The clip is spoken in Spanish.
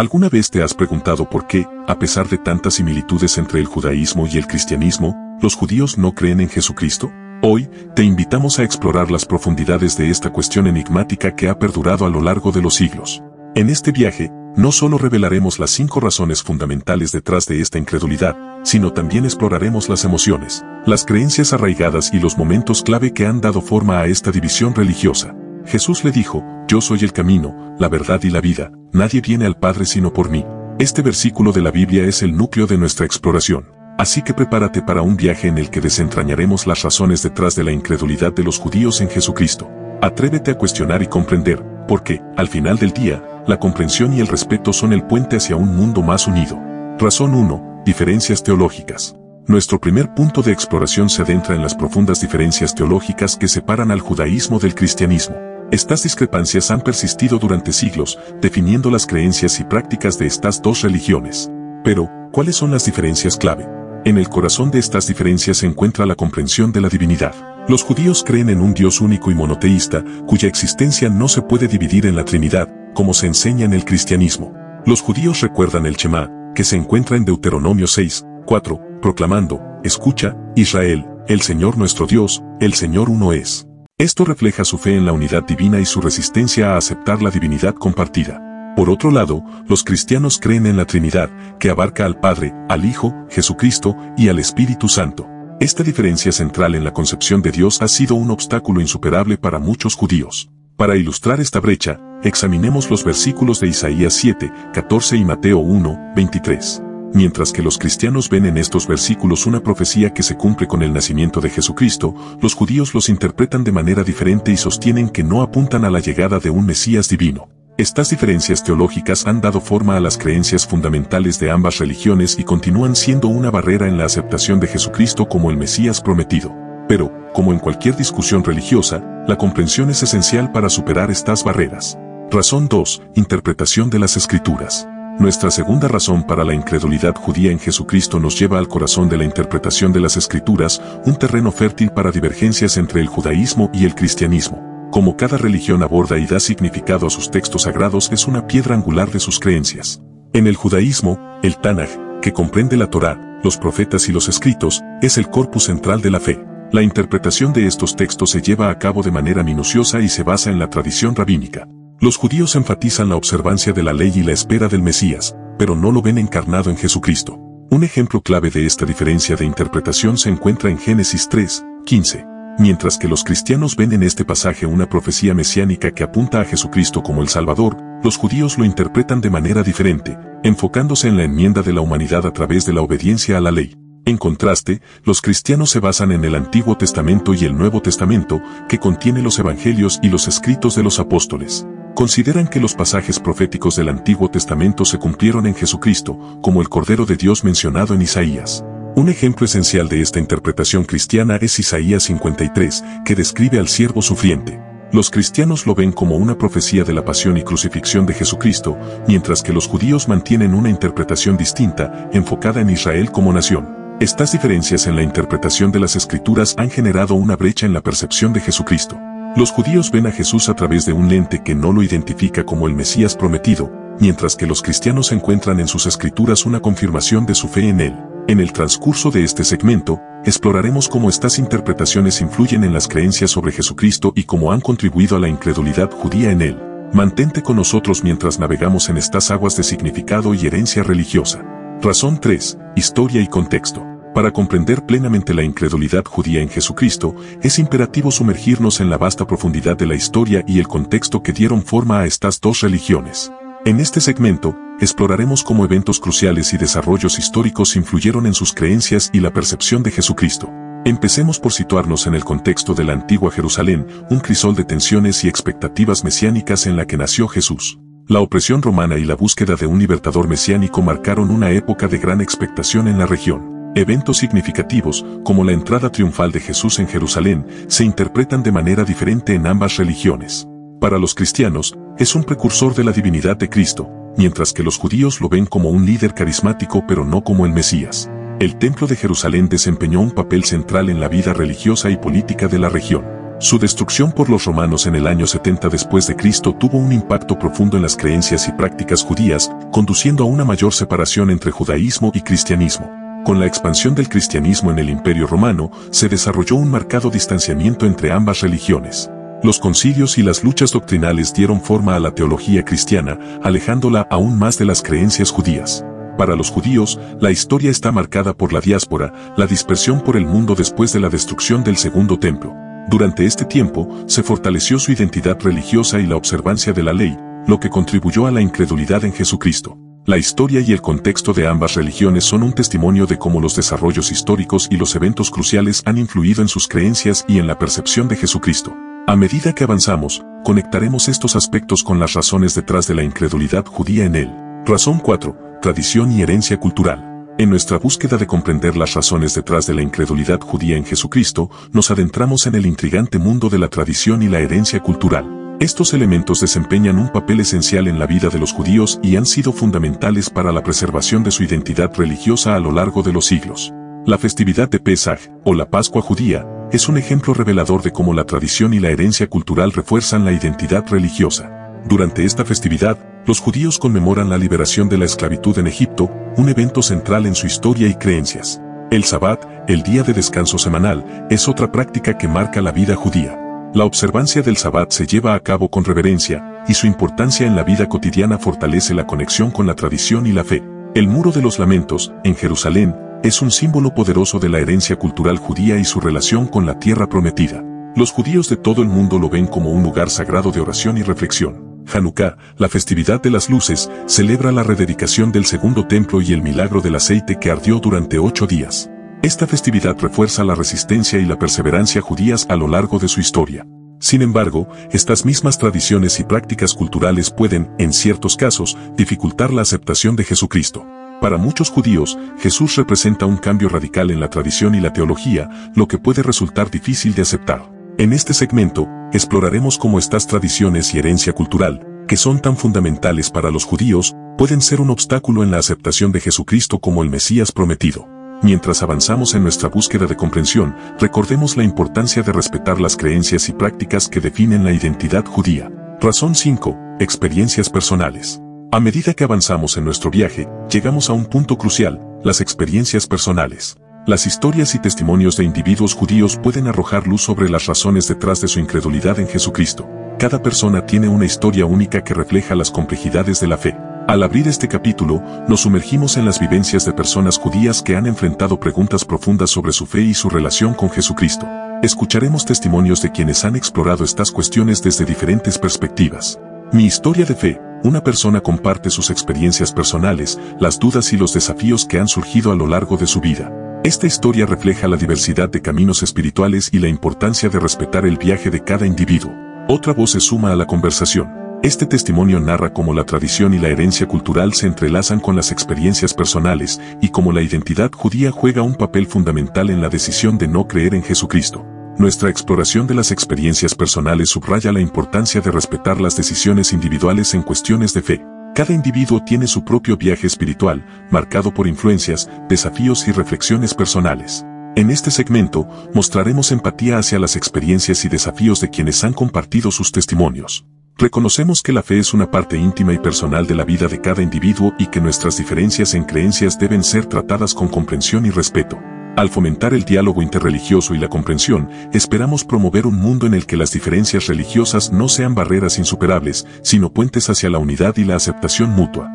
¿Alguna vez te has preguntado por qué, a pesar de tantas similitudes entre el judaísmo y el cristianismo, los judíos no creen en Jesucristo? Hoy, te invitamos a explorar las profundidades de esta cuestión enigmática que ha perdurado a lo largo de los siglos. En este viaje, no solo revelaremos las 5 razones fundamentales detrás de esta incredulidad, sino también exploraremos las emociones, las creencias arraigadas y los momentos clave que han dado forma a esta división religiosa. Jesús le dijo: «Yo soy el camino, la verdad y la vida, nadie viene al Padre sino por mí». Este versículo de la Biblia es el núcleo de nuestra exploración. Así que prepárate para un viaje en el que desentrañaremos las razones detrás de la incredulidad de los judíos en Jesucristo. Atrévete a cuestionar y comprender, porque, al final del día, la comprensión y el respeto son el puente hacia un mundo más unido. Razón 1. Diferencias teológicas. Nuestro primer punto de exploración se adentra en las profundas diferencias teológicas que separan al judaísmo del cristianismo. Estas discrepancias han persistido durante siglos, definiendo las creencias y prácticas de estas dos religiones. Pero, ¿cuáles son las diferencias clave? En el corazón de estas diferencias se encuentra la comprensión de la divinidad. Los judíos creen en un Dios único y monoteísta, cuya existencia no se puede dividir en la Trinidad, como se enseña en el cristianismo. Los judíos recuerdan el Shema, que se encuentra en Deuteronomio 6:4, proclamando: «Escucha, Israel, el Señor nuestro Dios, el Señor uno es». Esto refleja su fe en la unidad divina y su resistencia a aceptar la divinidad compartida. Por otro lado, los cristianos creen en la Trinidad, que abarca al Padre, al Hijo, Jesucristo, y al Espíritu Santo. Esta diferencia central en la concepción de Dios ha sido un obstáculo insuperable para muchos judíos. Para ilustrar esta brecha, examinemos los versículos de Isaías 7:14 y Mateo 1:23. Mientras que los cristianos ven en estos versículos una profecía que se cumple con el nacimiento de Jesucristo, los judíos los interpretan de manera diferente y sostienen que no apuntan a la llegada de un Mesías divino. Estas diferencias teológicas han dado forma a las creencias fundamentales de ambas religiones y continúan siendo una barrera en la aceptación de Jesucristo como el Mesías prometido. Pero, como en cualquier discusión religiosa, la comprensión es esencial para superar estas barreras. Razón 2. Interpretación de las Escrituras. Nuestra segunda razón para la incredulidad judía en Jesucristo nos lleva al corazón de la interpretación de las Escrituras, un terreno fértil para divergencias entre el judaísmo y el cristianismo. Como cada religión aborda y da significado a sus textos sagrados es una piedra angular de sus creencias. En el judaísmo, el Tanaj, que comprende la Torá, los profetas y los escritos, es el corpus central de la fe. La interpretación de estos textos se lleva a cabo de manera minuciosa y se basa en la tradición rabínica. Los judíos enfatizan la observancia de la ley y la espera del Mesías, pero no lo ven encarnado en Jesucristo. Un ejemplo clave de esta diferencia de interpretación se encuentra en Génesis 3:15. Mientras que los cristianos ven en este pasaje una profecía mesiánica que apunta a Jesucristo como el Salvador, los judíos lo interpretan de manera diferente, enfocándose en la enmienda de la humanidad a través de la obediencia a la ley. En contraste, los cristianos se basan en el Antiguo Testamento y el Nuevo Testamento, que contiene los Evangelios y los escritos de los apóstoles. Consideran que los pasajes proféticos del Antiguo Testamento se cumplieron en Jesucristo, como el Cordero de Dios mencionado en Isaías. Un ejemplo esencial de esta interpretación cristiana es Isaías 53, que describe al siervo sufriente. Los cristianos lo ven como una profecía de la pasión y crucifixión de Jesucristo, mientras que los judíos mantienen una interpretación distinta, enfocada en Israel como nación. Estas diferencias en la interpretación de las Escrituras han generado una brecha en la percepción de Jesucristo. Los judíos ven a Jesús a través de un lente que no lo identifica como el Mesías prometido, mientras que los cristianos encuentran en sus escrituras una confirmación de su fe en él. En el transcurso de este segmento, exploraremos cómo estas interpretaciones influyen en las creencias sobre Jesucristo y cómo han contribuido a la incredulidad judía en él. Mantente con nosotros mientras navegamos en estas aguas de significado y herencia religiosa. Razón 3. Historia y contexto. Para comprender plenamente la incredulidad judía en Jesucristo, es imperativo sumergirnos en la vasta profundidad de la historia y el contexto que dieron forma a estas dos religiones. En este segmento, exploraremos cómo eventos cruciales y desarrollos históricos influyeron en sus creencias y la percepción de Jesucristo. Empecemos por situarnos en el contexto de la antigua Jerusalén, un crisol de tensiones y expectativas mesiánicas en la que nació Jesús. La opresión romana y la búsqueda de un libertador mesiánico marcaron una época de gran expectación en la región. Eventos significativos, como la entrada triunfal de Jesús en Jerusalén, se interpretan de manera diferente en ambas religiones. Para los cristianos, es un precursor de la divinidad de Cristo, mientras que los judíos lo ven como un líder carismático pero no como el Mesías. El Templo de Jerusalén desempeñó un papel central en la vida religiosa y política de la región. Su destrucción por los romanos en el año 70 después de Cristo tuvo un impacto profundo en las creencias y prácticas judías, conduciendo a una mayor separación entre judaísmo y cristianismo. Con la expansión del cristianismo en el Imperio Romano, se desarrolló un marcado distanciamiento entre ambas religiones. Los concilios y las luchas doctrinales dieron forma a la teología cristiana, alejándola aún más de las creencias judías. Para los judíos, la historia está marcada por la diáspora, la dispersión por el mundo después de la destrucción del Segundo Templo. Durante este tiempo, se fortaleció su identidad religiosa y la observancia de la ley, lo que contribuyó a la incredulidad en Jesucristo. La historia y el contexto de ambas religiones son un testimonio de cómo los desarrollos históricos y los eventos cruciales han influido en sus creencias y en la percepción de Jesucristo. A medida que avanzamos, conectaremos estos aspectos con las razones detrás de la incredulidad judía en él. Razón 4. Tradición y herencia cultural. En nuestra búsqueda de comprender las razones detrás de la incredulidad judía en Jesucristo, nos adentramos en el intrigante mundo de la tradición y la herencia cultural. Estos elementos desempeñan un papel esencial en la vida de los judíos y han sido fundamentales para la preservación de su identidad religiosa a lo largo de los siglos. La festividad de Pesaj, o la Pascua judía, es un ejemplo revelador de cómo la tradición y la herencia cultural refuerzan la identidad religiosa. Durante esta festividad, los judíos conmemoran la liberación de la esclavitud en Egipto, un evento central en su historia y creencias. El Sabbat, el día de descanso semanal, es otra práctica que marca la vida judía. La observancia del Sabbat se lleva a cabo con reverencia, y su importancia en la vida cotidiana fortalece la conexión con la tradición y la fe. El Muro de los Lamentos, en Jerusalén, es un símbolo poderoso de la herencia cultural judía y su relación con la tierra prometida. Los judíos de todo el mundo lo ven como un lugar sagrado de oración y reflexión. Hanukkah, la festividad de las luces, celebra la rededicación del Segundo Templo y el milagro del aceite que ardió durante 8 días. Esta festividad refuerza la resistencia y la perseverancia judías a lo largo de su historia. Sin embargo, estas mismas tradiciones y prácticas culturales pueden, en ciertos casos, dificultar la aceptación de Jesucristo. Para muchos judíos, Jesús representa un cambio radical en la tradición y la teología, lo que puede resultar difícil de aceptar. En este segmento, exploraremos cómo estas tradiciones y herencia cultural, que son tan fundamentales para los judíos, pueden ser un obstáculo en la aceptación de Jesucristo como el Mesías prometido. Mientras avanzamos en nuestra búsqueda de comprensión, recordemos la importancia de respetar las creencias y prácticas que definen la identidad judía. Razón 5. Experiencias personales. A medida que avanzamos en nuestro viaje, llegamos a un punto crucial, las experiencias personales. Las historias y testimonios de individuos judíos pueden arrojar luz sobre las razones detrás de su incredulidad en Jesucristo. Cada persona tiene una historia única que refleja las complejidades de la fe. Al abrir este capítulo, nos sumergimos en las vivencias de personas judías que han enfrentado preguntas profundas sobre su fe y su relación con Jesucristo. Escucharemos testimonios de quienes han explorado estas cuestiones desde diferentes perspectivas. Mi historia de fe. Una persona comparte sus experiencias personales, las dudas y los desafíos que han surgido a lo largo de su vida. Esta historia refleja la diversidad de caminos espirituales y la importancia de respetar el viaje de cada individuo. Otra voz se suma a la conversación. Este testimonio narra cómo la tradición y la herencia cultural se entrelazan con las experiencias personales y cómo la identidad judía juega un papel fundamental en la decisión de no creer en Jesucristo. Nuestra exploración de las experiencias personales subraya la importancia de respetar las decisiones individuales en cuestiones de fe. Cada individuo tiene su propio viaje espiritual, marcado por influencias, desafíos y reflexiones personales. En este segmento, mostraremos empatía hacia las experiencias y desafíos de quienes han compartido sus testimonios. Reconocemos que la fe es una parte íntima y personal de la vida de cada individuo y que nuestras diferencias en creencias deben ser tratadas con comprensión y respeto. Al fomentar el diálogo interreligioso y la comprensión, esperamos promover un mundo en el que las diferencias religiosas no sean barreras insuperables, sino puentes hacia la unidad y la aceptación mutua.